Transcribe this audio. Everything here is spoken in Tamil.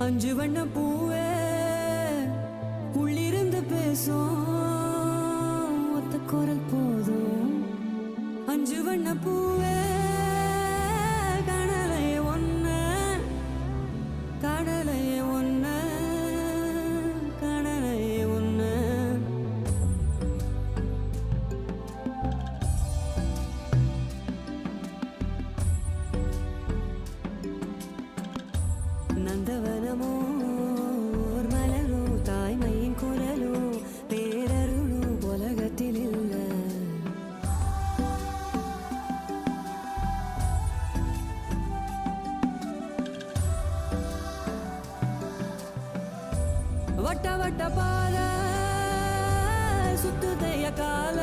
அஞ்சு வண்ண பூவே உள்ளிருந்து பேசும் ஒத்த குரல் போதும். அஞ்சு வண்ண பூவே கடலை ஒன்ன கடலை ஒன்ன கடலை ஒன்ன. நந்தவனமோ மலரோ தாய்மையின் குரலோ பேரருளோ உலகத்தில் இல்ல. வட்ட வட்ட பாத சுத்துதைய கால